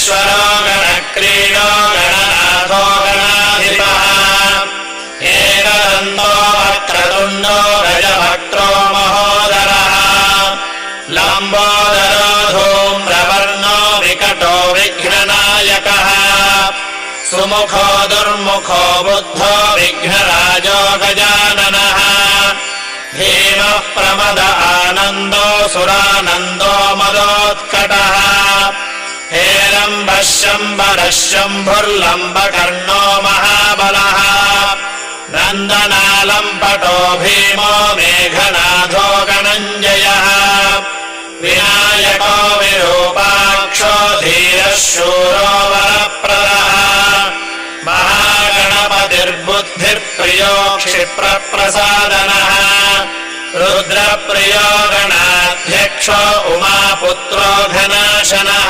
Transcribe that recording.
गणेश्वरो गणक्रीडो गणनाथो गणाधिपः एकदन्तो वक्रतुण्डो गजभक्त्रो महोदरः लम्बोदरो धूम्रवर्णो विकटो विघ्ननायकः सुमुखो दुर्मुखो बुद्धो विघ्नराजो गजाननः धीमः प्रमद आनन्दो सुरानन्दो मदोत्कटः हेरम्बः शम्बरः शम्भुर्लम्बकर्णो महाबलः नन्दनालम्पटो भीमो मेघनाथो गणञ्जयः विनायको विरूपाक्षो धीरः शूरो वरप्रदः महागणपतिर्बुद्धिर्प्रियो क्षिप्रप्रसादनः रुद्रप्रियो गणाध्यक्षो उमापुत्रो घनाशनः